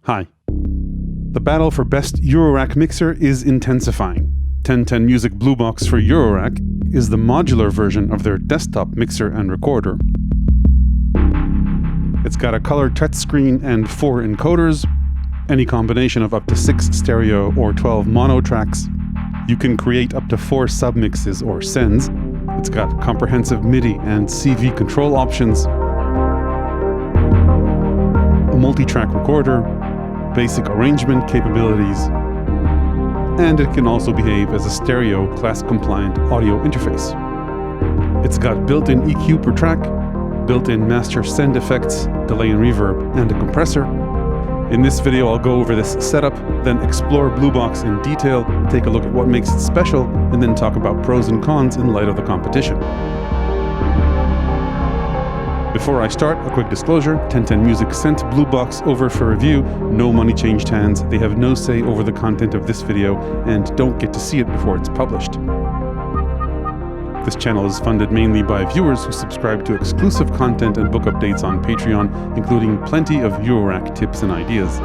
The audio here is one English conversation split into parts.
Hi. The battle for best Eurorack mixer is intensifying. 1010Music Bluebox for Eurorack is the modular version of their desktop mixer and recorder. It's got a color touchscreen and 4 encoders, any combination of up to 6 stereo or 12 mono tracks. You can create up to 4 submixes or sends. It's got comprehensive MIDI and CV control options, a multi-track recorder, basic arrangement capabilities, and it can also behave as a stereo class-compliant audio interface. It's got built-in EQ per track, built-in master send effects, delay and reverb, and a compressor. In this video, I'll go over this setup, then explore Bluebox in detail, take a look at what makes it special, and then talk about pros and cons in light of the competition. Before I start, a quick disclosure. 1010Music sent Bluebox over for review. No money changed hands. They have no say over the content of this video and don't get to see it before it's published. This channel is funded mainly by viewers who subscribe to exclusive content and book updates on Patreon, including plenty of Eurorack tips and ideas.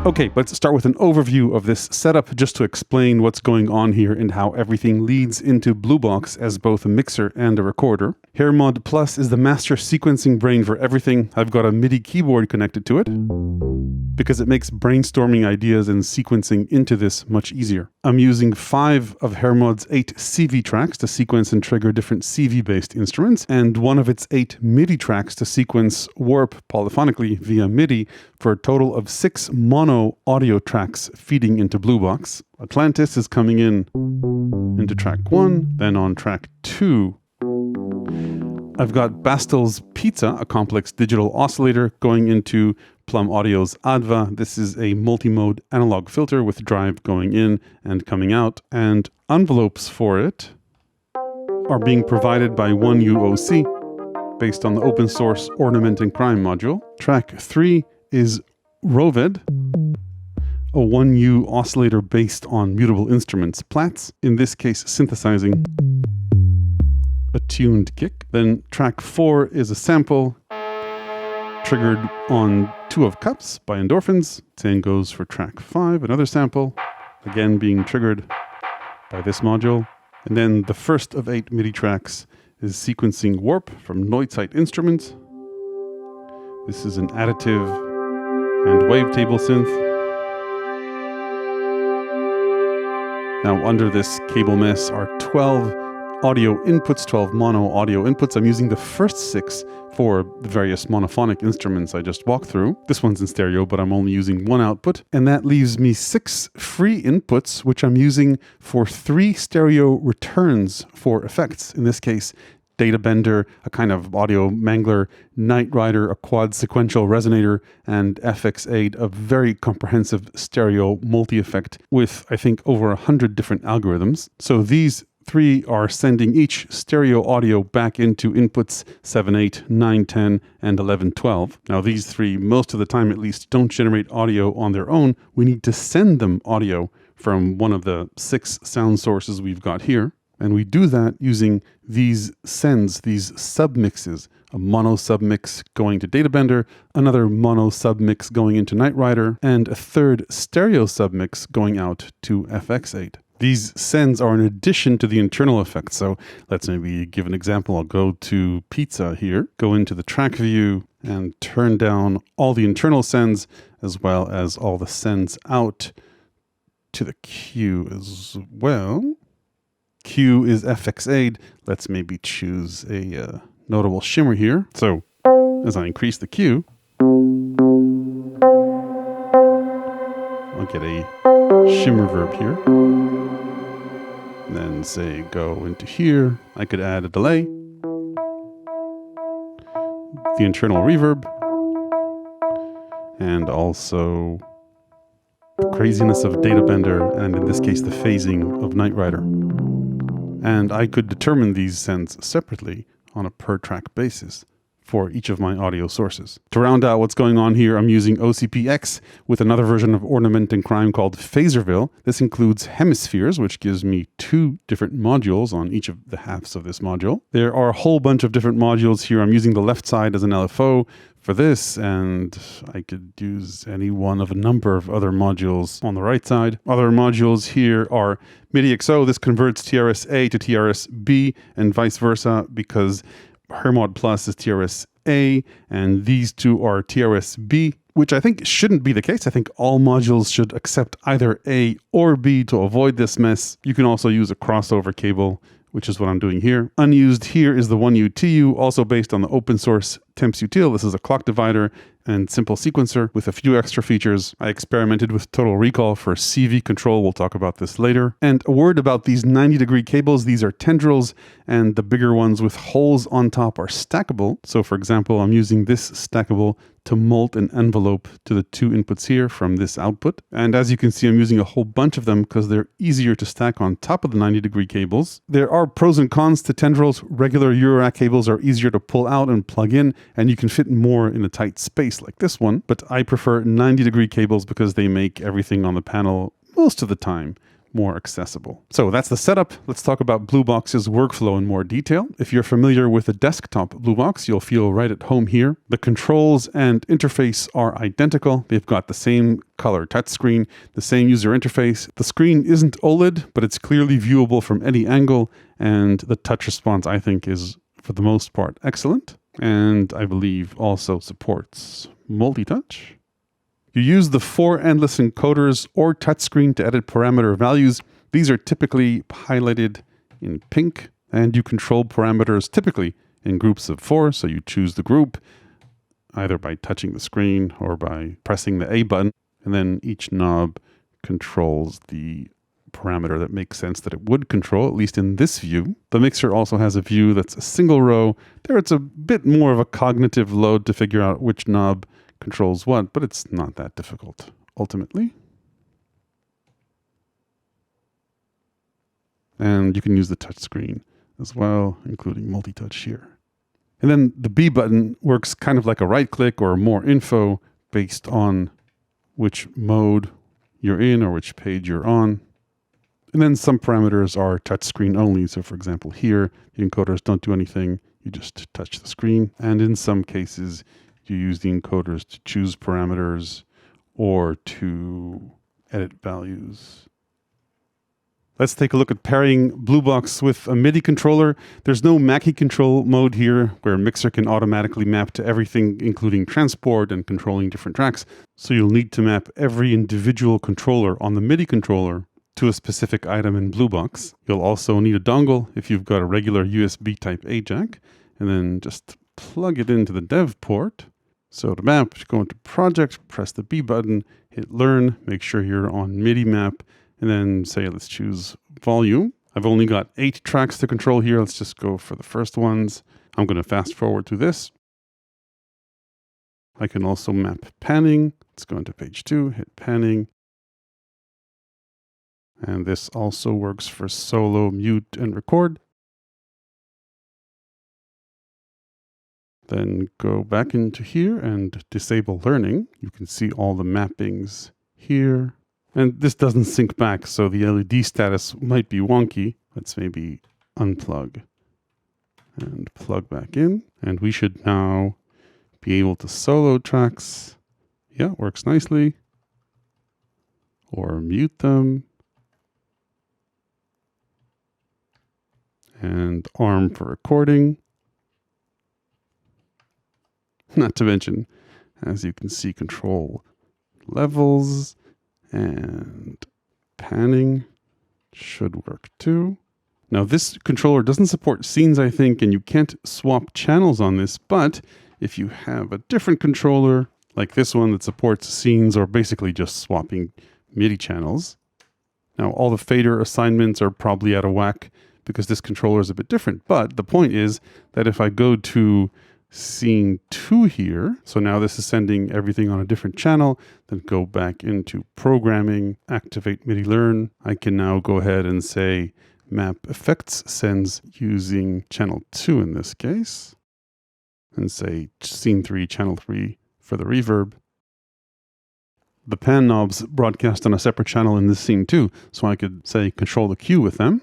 Okay, let's start with an overview of this setup just to explain what's going on here and how everything leads into Bluebox as both a mixer and a recorder. Hermod Plus is the master sequencing brain for everything. I've got a MIDI keyboard connected to it because it makes brainstorming ideas and sequencing into this much easier. I'm using 5 of Hermod's 8 CV tracks to sequence and trigger different CV-based instruments, and 1 of its 8 MIDI tracks to sequence warp polyphonically via MIDI for a total of 6 mono audio tracks feeding into Bluebox. Atlantis is coming into track 1, then on track 2. I've got Bastl's Pizza, a complex digital oscillator, going into Plum Audio's Adva. This is a multi-mode analog filter with drive going in and coming out, and envelopes for it are being provided by 1UOC based on the open source Ornament and Crime module. Track 3 is Roved, a 1U oscillator based on mutable instruments Platts, in this case synthesizing a tuned kick. Then track 4 is a sample triggered on 2 of Cups by Endorphins. Same goes for track 5, another sample, again being triggered by this module. And then the first of 8 MIDI tracks is sequencing Warp from Neutzeit instruments. This is an additive and wavetable synth. Now under this cable mess are 12 audio inputs, 12 mono audio inputs. I'm using the first 6 for the various monophonic instruments I just walked through. This one's in stereo, but I'm only using 1 output. And that leaves me 6 free inputs, which I'm using for 3 stereo returns for effects. In this case, Data Bender, a kind of audio mangler, Night Rider, a quad sequential resonator, and FXAid, a very comprehensive stereo multi-effect with, I think, over 100 different algorithms. So these 3 are sending each stereo audio back into inputs 7, 8, 9, 10, and 11, 12. Now these 3, most of the time at least, don't generate audio on their own. We need to send them audio from one of the 6 sound sources we've got here. And we do that using these sends, these submixes, a mono submix going to Databender, another mono submix going into Night Rider, and a third stereo submix going out to FXAid. These sends are in addition to the internal effects. So let's maybe give an example. I'll go to Pizza here, go into the track view and turn down all the internal sends as well as all the sends out to the Q as well. Q is FXAid. Let's maybe choose a notable shimmer here. So as I increase the Q, I'll get a shimmer verb here. And then say go into here. I could add a delay, the internal reverb, and also the craziness of Data Bender, and in this case the phasing of Night Rider. And I could determine these sends separately on a per track basis. for each of my audio sources. To round out what's going on here, I'm using OCPX with another version of Ornament and Crime called Phaserville. This includes hemispheres, which gives me 2 different modules on each of the halves of this module. There are a whole bunch of different modules here. I'm using the left side as an LFO for this, and I could use any one of a number of other modules on the right side. Other modules here are MIDI XO. This converts TRS-A to TRS-B and vice versa because Hermod Plus is TRS-A and these two are TRS-B, which I think shouldn't be the case. I think all modules should accept either A or B to avoid this mess. You can also use a crossover cable, which is what I'm doing here. Unused here is the 1UTU, also based on the open source TempsUtil. This is a clock divider and simple sequencer with a few extra features. I experimented with Total Recall for CV control. We'll talk about this later. And a word about these 90-degree cables. These are tendrils, and the bigger ones with holes on top are stackable. So for example, I'm using this stackable to molt an envelope to the 2 inputs here from this output. And as you can see, I'm using a whole bunch of them because they're easier to stack on top of the 90-degree cables. There are pros and cons to tendrils. Regular Eurorack cables are easier to pull out and plug in, and you can fit more in a tight space like this one. But I prefer 90-degree cables because they make everything on the panel most of the time more accessible. So that's the setup. Let's talk about Bluebox's workflow in more detail. If you're familiar with a desktop Bluebox, you'll feel right at home here. The controls and interface are identical. They've got the same color touchscreen, the same user interface. The screen isn't OLED, but it's clearly viewable from any angle, and the touch response, I think, is for the most part excellent, and I believe also supports multi-touch. You use the 4 endless encoders or touchscreen to edit parameter values. These are typically highlighted in pink, and you control parameters typically in groups of 4. So you choose the group either by touching the screen or by pressing the A button, and then each knob controls the parameter that makes sense that it would control, at least in this view. The mixer also has a view that's a single row. There it's a bit more of a cognitive load to figure out which knob controls what, but it's not that difficult ultimately. And you can use the touch screen as well, including multi-touch here. And then the B button works kind of like a right click or more info based on which mode you're in or which page you're on. And then some parameters are touchscreen only. So for example, here, the encoders don't do anything. You just touch the screen. And in some cases, you use the encoders to choose parameters or to edit values. Let's take a look at pairing Bluebox with a MIDI controller. There's no Mackie control mode here where a mixer can automatically map to everything, including transport and controlling different tracks. So you'll need to map every individual controller on the MIDI controller to a specific item in Bluebox. You'll also need a dongle if you've got a regular USB type A jack, and then just plug it into the dev port. So to map, go into Project, press the B button, hit Learn, make sure you're on MIDI map, and then say, let's choose Volume. I've only got 8 tracks to control here. Let's just go for the first ones. I'm going to fast forward through this. I can also map panning. Let's go into page 2, hit panning. And this also works for solo, mute, and record. Then go back into here and disable learning. You can see all the mappings here. And this doesn't sync back, so the LED status might be wonky. Let's maybe unplug and plug back in. And we should now be able to solo tracks. Yeah, works nicely. Or mute them. And arm for recording. Not to mention, as you can see, control levels and panning should work too. Now this controller doesn't support scenes, I think, and you can't swap channels on this, but if you have a different controller like this one that supports scenes or basically just swapping MIDI channels. Now all the fader assignments are probably out of whack because this controller is a bit different, but the point is that if I go to scene 2 here. So now this is sending everything on a different channel. Then go back into programming, activate MIDI learn. I can now go ahead and say map Ext Sends using channel 2 in this case. and say scene 3, channel 3 for the reverb. The pan knobs broadcast on a separate channel in this scene too, so I could say control the Q with them.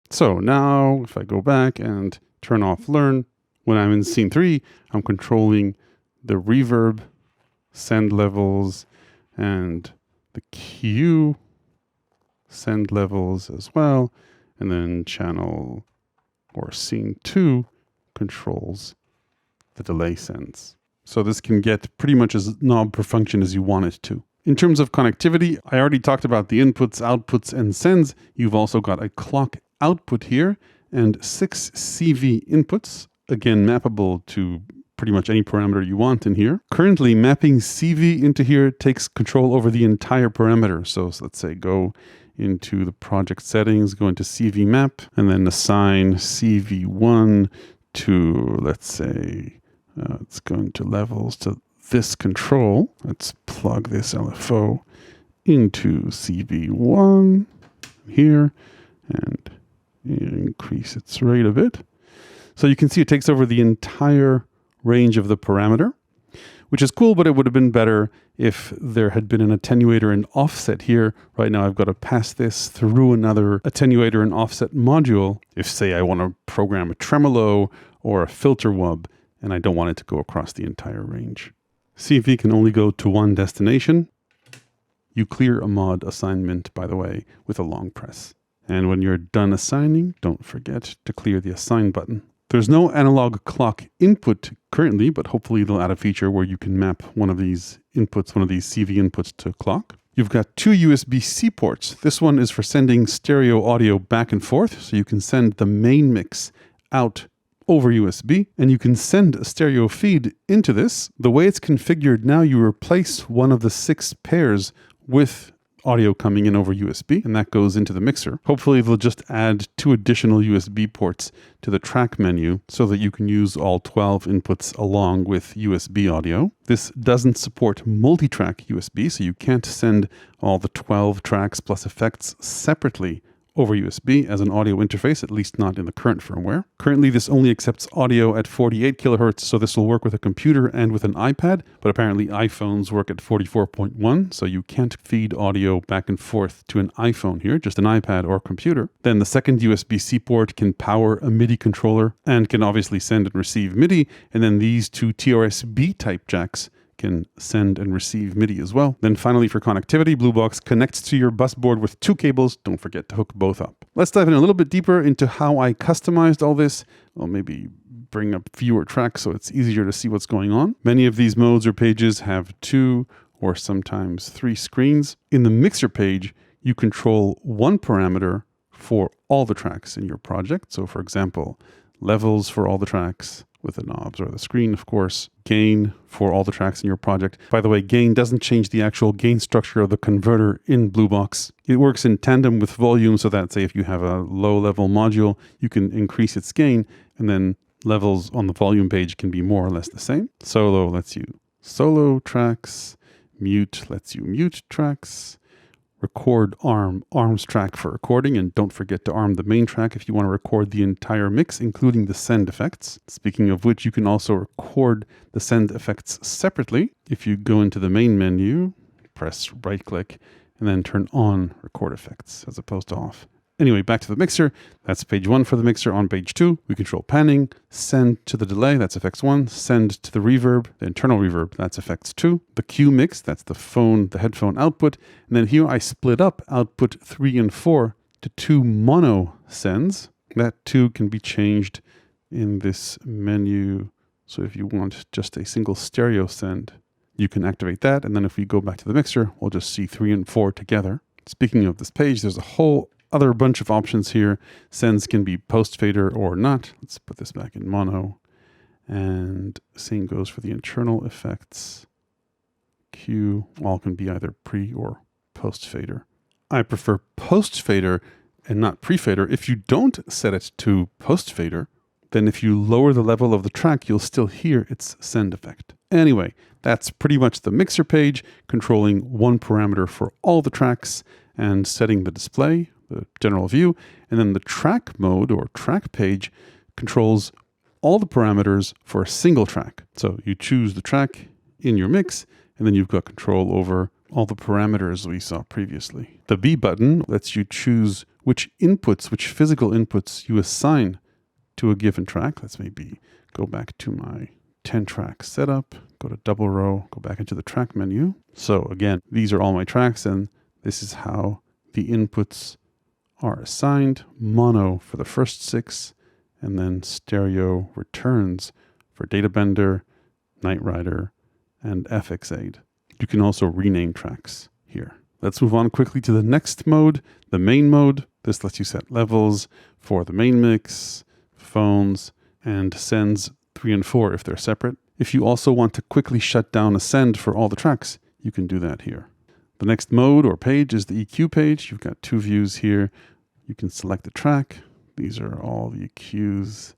So now if I go back and turn off learn, when I'm in scene 3, I'm controlling the reverb, send levels, and the Q send levels as well. And then channel or scene 2 controls the delay sends. So this can get pretty much as knob per function as you want it to. In terms of connectivity, I already talked about the inputs, outputs, and sends. You've also got a clock output here and 6 CV inputs, again mappable to pretty much any parameter you want in here. Currently, mapping CV into here takes control over the entire parameter. So let's say go into the project settings, go into CV map, and then assign CV1 to, let's say, it's going to levels to this control. Let's plug this LFO into CV1 here and increase its rate a bit. So you can see it takes over the entire range of the parameter, which is cool, but it would have been better if there had been an attenuator and offset here. Right now I've got to pass this through another attenuator and offset module. If, say, I want to program a tremolo or a filter wub, and I don't want it to go across the entire range. CV can only go to one destination. You clear a mod assignment, by the way, with a long press. And when you're done assigning, don't forget to clear the assign button. There's no analog clock input currently, but hopefully they'll add a feature where you can map one of these inputs, one of these CV inputs to clock. You've got 2 USB-C ports. This one is for sending stereo audio back and forth, so you can send the main mix out over USB, and you can send a stereo feed into this. The way it's configured now, you replace one of the 6 pairs with audio coming in over USB, and that goes into the mixer. Hopefully they'll just add 2 additional USB ports to the track menu so that you can use all 12 inputs along with USB audio. This doesn't support multi-track USB, so you can't send all the 12 tracks plus effects separately over USB as an audio interface, at least not in the current firmware. Currently, this only accepts audio at 48 kilohertz, so this will work with a computer and with an iPad, but apparently iPhones work at 44.1, so you can't feed audio back and forth to an iPhone here, just an iPad or computer. Then the second USB-C port can power a MIDI controller and can obviously send and receive MIDI, and then these 2 TRS-B type jacks can send and receive MIDI as well. Then finally, for connectivity, Bluebox connects to your bus board with 2 cables. Don't forget to hook both up. Let's dive in a little bit deeper into how I customized all this. I'll maybe bring up fewer tracks so it's easier to see what's going on. Many of these modes or pages have 2 or sometimes 3 screens. In the mixer page, you control 1 parameter for all the tracks in your project. So for example, levels for all the tracks with the knobs or the screen, of course. Gain for all the tracks in your project. By the way, gain doesn't change the actual gain structure of the converter in Bluebox. It works in tandem with volume, so that, say, if you have a low-level module, you can increase its gain, and then levels on the volume page can be more or less the same. Solo lets you solo tracks. Mute lets you mute tracks. Record arms track for recording, and don't forget to arm the main track if you want to record the entire mix, including the send effects. Speaking of which, you can also record the send effects separately. If you go into the main menu, press right click, and then turn on record effects as opposed to off. Anyway, back to the mixer. That's page 1 for the mixer. On page 2, we control panning, send to the delay, that's effects 1, send to the reverb, the internal reverb, that's effects 2, the Q mix, that's the headphone output, and then here I split up output 3 and 4 to 2 mono sends. That 2 can be changed in this menu. So if you want just a single stereo send, you can activate that, and then if we go back to the mixer, we'll just see 3 and 4 together. Speaking of this page, there's a whole other bunch of options here. Sends can be post fader or not. Let's put this back in mono. And same goes for the internal effects. Q, all can be either pre or post fader. I prefer post fader and not pre fader. If you don't set it to post fader, then if you lower the level of the track, you'll still hear its send effect. Anyway, that's pretty much the mixer page, controlling 1 parameter for all the tracks and setting the display, the general view, and then the track mode or track page controls all the parameters for a single track. So you choose the track in your mix, and then you've got control over all the parameters we saw previously. The B button lets you choose which physical inputs you assign to a given track. Let's maybe go back to my 10-track setup, go to double row, go back into the track menu. So again, these are all my tracks, and this is how the inputs are assigned. Mono for the first 6, and then stereo returns for Databender, Night Rider, and FXAid. You can also rename tracks here. Let's move on quickly to the next mode, the main mode. This lets you set levels for the main mix, phones, and sends 3 and 4 if they're separate. If you also want to quickly shut down a send for all the tracks, you can do that here. The next mode or page is the EQ page. You've got 2 views here. You can select the track. These are all the EQs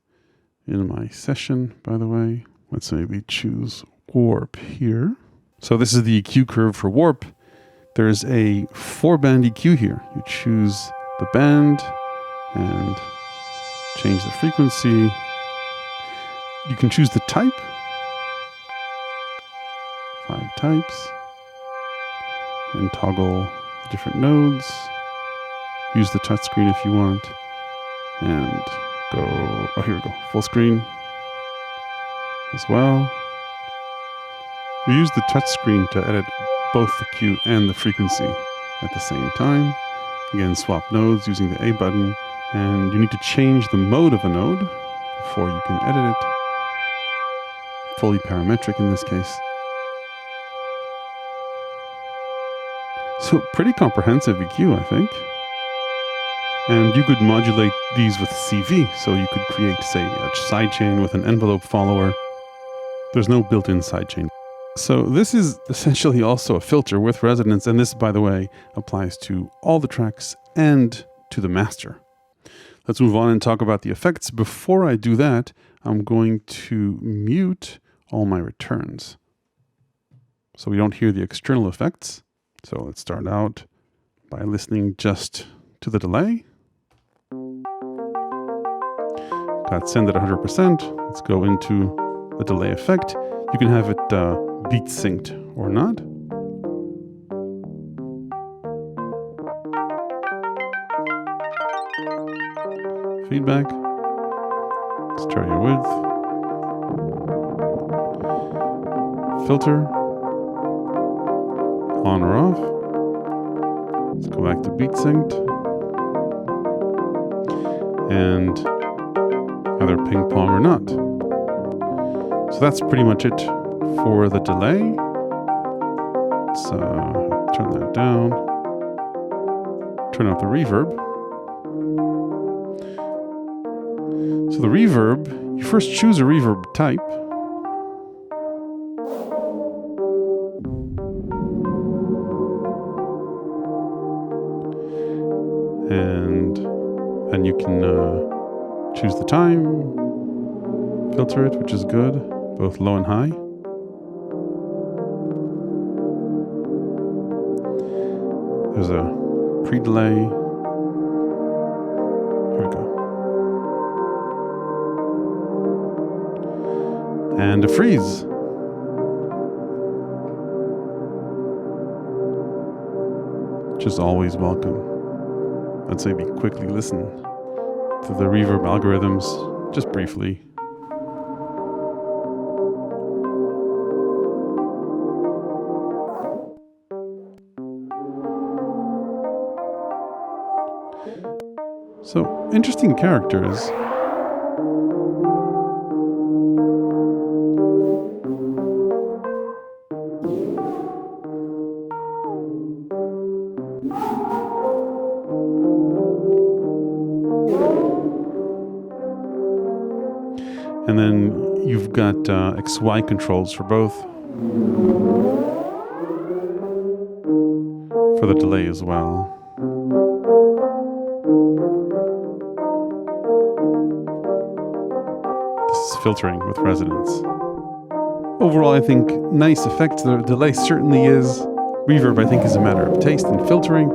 in my session, by the way. Let's maybe choose Warp here. So this is the EQ curve for Warp. There's a 4-band EQ here. You choose the band and change the frequency. You can choose the type. 5 types. And toggle the different nodes. Use the touchscreen if you want. And go, oh, here we go, full screen as well. We use the touchscreen to edit both the cue and the frequency at the same time. Again, swap nodes using the A button, and you need to change the mode of a node before you can edit it. Fully parametric in this case. So pretty comprehensive EQ, I think. And you could modulate these with CV, so you could create, say, a sidechain with an envelope follower. There's no built-in sidechain. So this is essentially also a filter with resonance, and this, by the way, applies to all the tracks and to the master. Let's move on and talk about the effects. Before I do that, I'm going to mute all my returns so we don't hear the external effects. So let's start out by listening just to the delay. Got send at 100%. Let's go into the delay effect. You can have it beat synced or not. Feedback. Stereo width. Filter. On or off. Let's go back to beat synced. And either ping pong or not. So that's pretty much it for the delay. Let's turn that down. Turn up the reverb. So the reverb, you first choose a reverb type. And then you can choose the time, filter it, which is good, both low and high. There's a pre-delay. Here we go. And a freeze. Which is always welcome. Let's maybe quickly listen to the reverb algorithms, just briefly. So, interesting characters. And then you've got XY controls for both. For the delay as well. This is filtering with resonance. Overall, I think nice effect. The delay certainly is. Reverb, I think, is a matter of taste and filtering.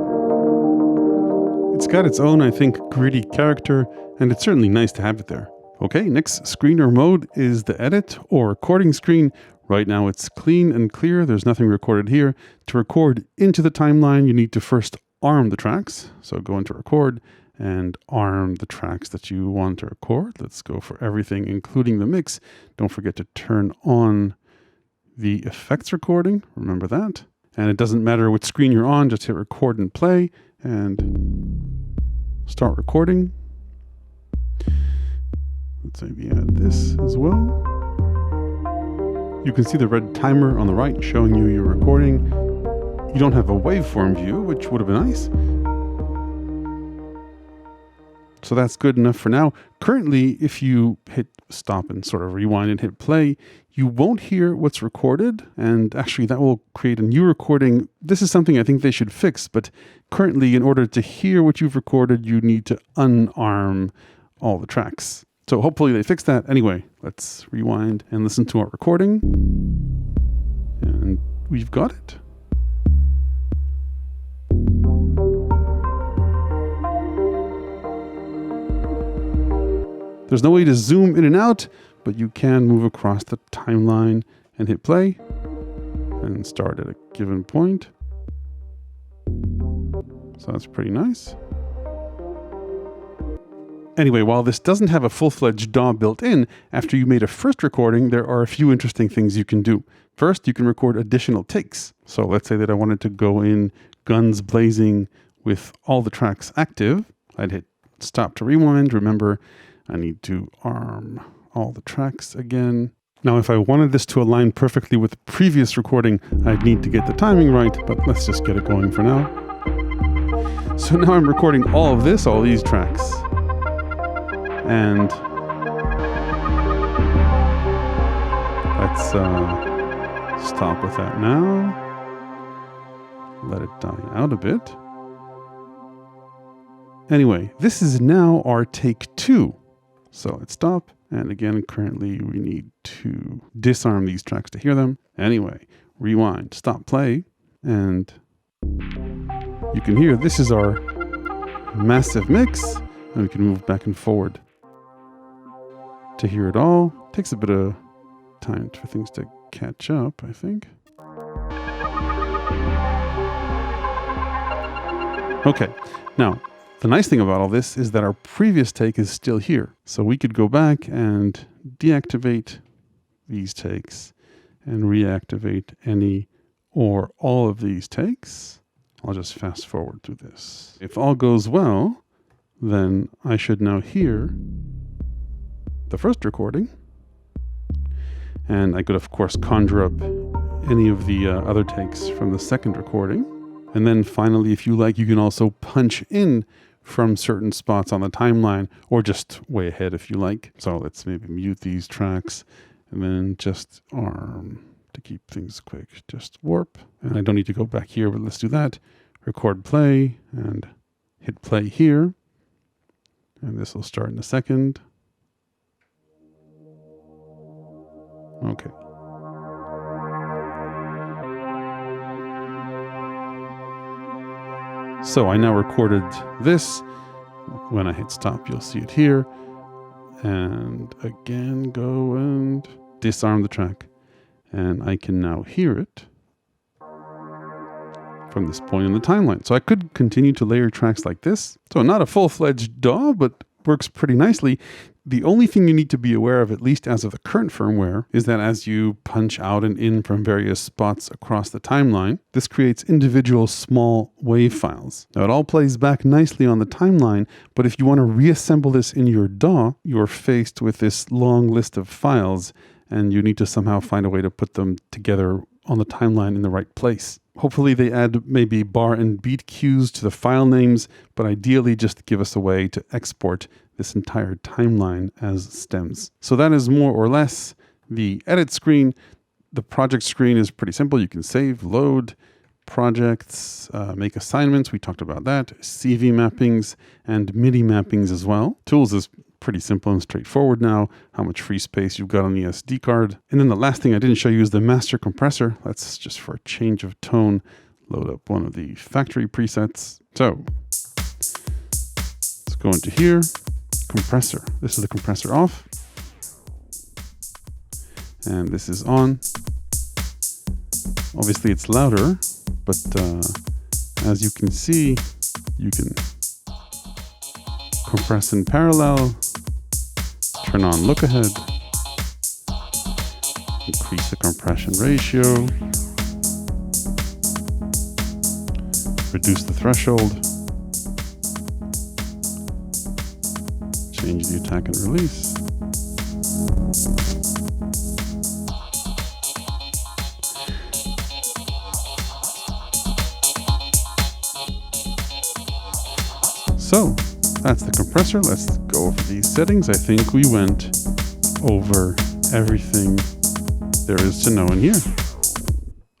It's got its own, I think, gritty character, and it's certainly nice to have it there. Okay, next screen or mode is the edit or recording screen. Right now it's clean and clear. There's nothing recorded here. To record into the timeline, you need to first arm the tracks. So go into record and arm the tracks that you want to record. Let's go for everything, including the mix. Don't forget to turn on the effects recording. Remember that. And it doesn't matter which screen you're on, just hit record and play and start recording. Let's maybe add this as well. You can see the red timer on the right showing you your recording. You don't have a waveform view, which would have been nice. So that's good enough for now. Currently, if you hit stop and sort of rewind and hit play, you won't hear what's recorded. And actually that will create a new recording. This is something I think they should fix, but currently in order to hear what you've recorded, you need to unarm all the tracks. So hopefully they fix that. Anyway, let's rewind and listen to our recording. And we've got it. There's no way to zoom in and out, but you can move across the timeline and hit play and start at a given point. So that's pretty nice. Anyway, while this doesn't have a full-fledged DAW built in, after you made a first recording, there are a few interesting things you can do. First, you can record additional takes. So let's say that I wanted to go in guns blazing with all the tracks active. I'd hit stop to rewind. Remember, I need to arm all the tracks again. Now, if I wanted this to align perfectly with the previous recording, I'd need to get the timing right, but let's just get it going for now. So now I'm recording all of this, all these tracks. And let's stop with that now. Let it die out a bit. Anyway, this is now our take 2. So let's stop. And again, currently we need to disarm these tracks to hear them. Anyway, rewind, stop, play. And you can hear this is our massive mix. And we can move back and forward to hear it all. Takes a bit of time for things to catch up, I think. Okay, now the nice thing about all this is that our previous take is still here. So we could go back and deactivate these takes and reactivate any or all of these takes. I'll just fast forward through this. If all goes well, then I should now hear the first recording. And I could, of course, conjure up any of the other takes from the second recording. And then finally, if you like, you can also punch in from certain spots on the timeline, or just way ahead if you like. So let's maybe mute these tracks and then just arm to keep things quick. Just warp. And I don't need to go back here, but let's do that. Record play and hit play here. And this will start in a second. Okay. So I now recorded this. When I hit stop, you'll see it here. And again, go and disarm the track. And I can now hear it from this point in the timeline. So I could continue to layer tracks like this. So not a full-fledged DAW, but works pretty nicely. The only thing you need to be aware of, at least as of the current firmware, is that as you punch out and in from various spots across the timeline, this creates individual small wave files. Now it all plays back nicely on the timeline, but if you want to reassemble this in your DAW, you're faced with this long list of files, and you need to somehow find a way to put them together on the timeline in the right place. Hopefully they add maybe bar and beat cues to the file names, but ideally just give us a way to export this entire timeline as stems. So that is more or less the edit screen. The project screen is pretty simple. You can save, load projects, make assignments. We talked about that. CV mappings and MIDI mappings as well. Tools is pretty simple and straightforward now. How much free space you've got on the SD card. And then the last thing I didn't show you is the master compressor. That's just for a change of tone. Load up one of the factory presets. So let's go into here. compressor. This is the compressor off. And this is on. Obviously it's louder, but as you can see, you can compress in parallel, turn on look ahead, increase the compression ratio, reduce the threshold, change the attack and release. So that's the compressor. Let's go over these settings. I think we went over everything there is to know in here.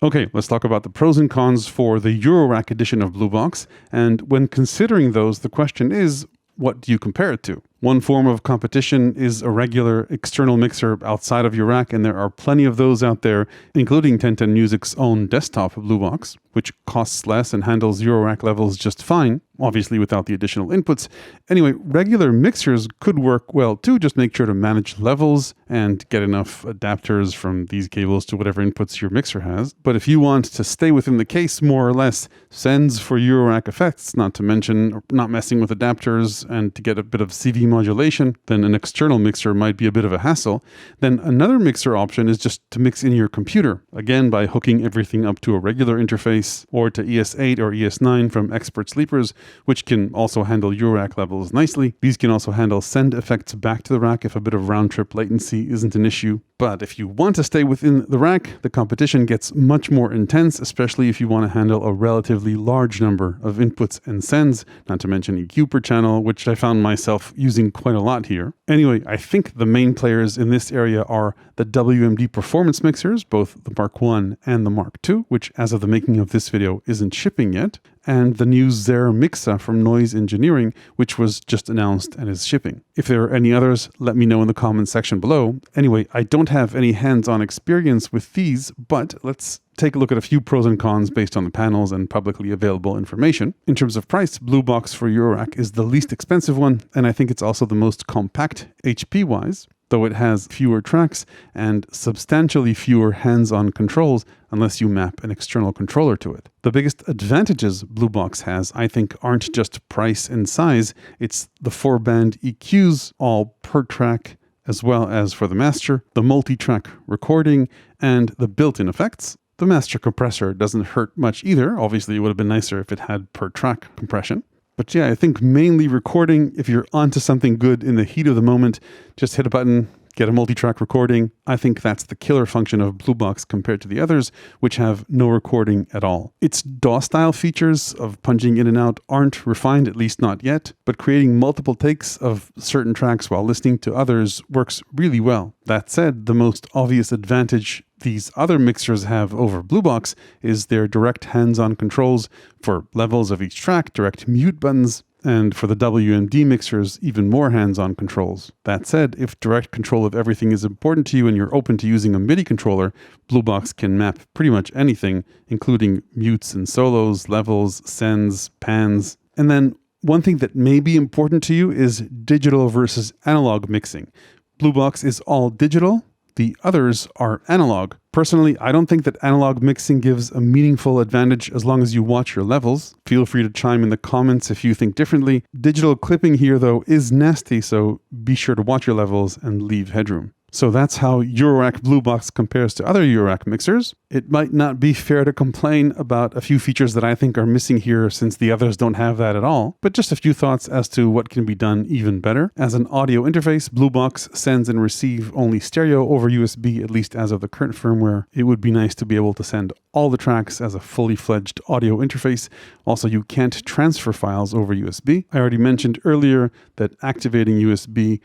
Okay, let's talk about the pros and cons for the Eurorack edition of Bluebox. And when considering those, the question is, what do you compare it to? One form of competition is a regular external mixer outside of your rack, and there are plenty of those out there, including 1010Music's own desktop Bluebox, which costs less and handles Eurorack levels just fine, obviously without the additional inputs. Anyway, regular mixers could work well too, just make sure to manage levels and get enough adapters from these cables to whatever inputs your mixer has. But if you want to stay within the case, more or less, Sends for Eurorack effects, not to mention not messing with adapters and to get a bit of CV modulation, then an external mixer might be a bit of a hassle. Then another mixer option is just to mix in your computer, again by hooking everything up to a regular interface or to ES8 or ES9 from Expert Sleepers, which can also handle Eurorack levels nicely. These can also handle send effects back to the rack if a bit of round-trip latency isn't an issue. But if you want to stay within the rack, the competition gets much more intense, especially if you want to handle a relatively large number of inputs and sends, not to mention EQ per channel, which I found myself using quite a lot here. Anyway, I think the main players in this area are the WMD performance mixers, both the Mark I and the Mark II, which as of the making of this video isn't shipping yet, and the new Zer Mixa from Noise Engineering, which was just announced and is shipping. If there are any others, let me know in the comments section below. Anyway, I don't have any hands-on experience with these, but let's take a look at a few pros and cons based on the panels and publicly available information. In terms of price, Bluebox for Eurorack is the least expensive one, and I think it's also the most compact HP-wise, though it has fewer tracks and substantially fewer hands-on controls unless you map an external controller to it. The biggest advantages Bluebox has, I think, aren't just price and size, it's the 4-band EQs, all per track, as well as for the master, the multi-track recording, and the built-in effects. The master compressor doesn't hurt much either. Obviously, it would have been nicer if it had per track compression. But yeah, I think mainly recording, if you're onto something good in the heat of the moment, just hit a button, get a multi-track recording. I think that's the killer function of Bluebox compared to the others, which have no recording at all. Its DAW-style features of punching in and out aren't refined, at least not yet, but creating multiple takes of certain tracks while listening to others works really well. That said, the most obvious advantage these other mixers have over Bluebox is their direct hands-on controls for levels of each track, direct mute buttons, and for the WMD mixers, even more hands-on controls. That said, if direct control of everything is important to you and you're open to using a MIDI controller, Bluebox can map pretty much anything, including mutes and solos, levels, sends, pans. And then one thing that may be important to you is digital versus analog mixing. Bluebox is all digital. The others are analog. Personally, I don't think that analog mixing gives a meaningful advantage as long as you watch your levels. Feel free to chime in the comments if you think differently. Digital clipping here, though, is nasty, so be sure to watch your levels and leave headroom. So that's how Eurorack Bluebox compares to other Eurorack mixers. It might not be fair to complain about a few features that I think are missing here since the others don't have that at all, but just a few thoughts as to what can be done even better. As an audio interface, Bluebox sends and receives only stereo over USB, at least as of the current firmware. It would be nice to be able to send all the tracks as a fully fledged audio interface. Also, you can't transfer files over USB. I already mentioned earlier that activating USB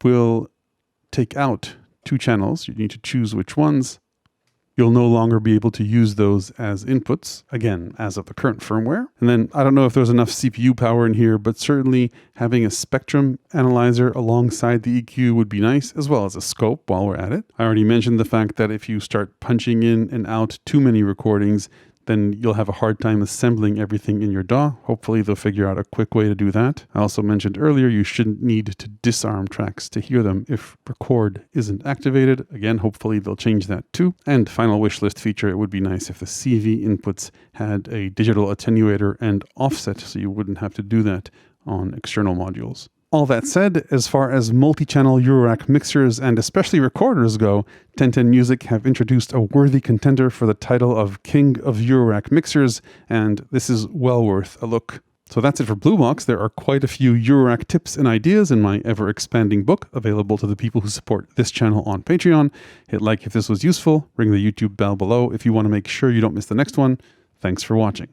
will take out 2 channels. You need to choose which ones. You'll no longer be able to use those as inputs, again, as of the current firmware. And then I don't know if there's enough CPU power in here, but certainly having a spectrum analyzer alongside the EQ would be nice, as well as a scope while we're at it. I already mentioned the fact that if you start punching in and out too many recordings, then you'll have a hard time assembling everything in your DAW. Hopefully they'll figure out a quick way to do that. I also mentioned earlier you shouldn't need to disarm tracks to hear them if record isn't activated. Again, hopefully they'll change that too. And final wish list feature, it would be nice if the CV inputs had a digital attenuator and offset so you wouldn't have to do that on external modules. All that said, as far as multi-channel Eurorack mixers and especially recorders go, 1010Music have introduced a worthy contender for the title of King of Eurorack mixers, and this is well worth a look. So that's it for Bluebox. There are quite a few Eurorack tips and ideas in my ever-expanding book, available to the people who support this channel on Patreon. Hit like if this was useful, ring the YouTube bell below if you want to make sure you don't miss the next one. Thanks for watching.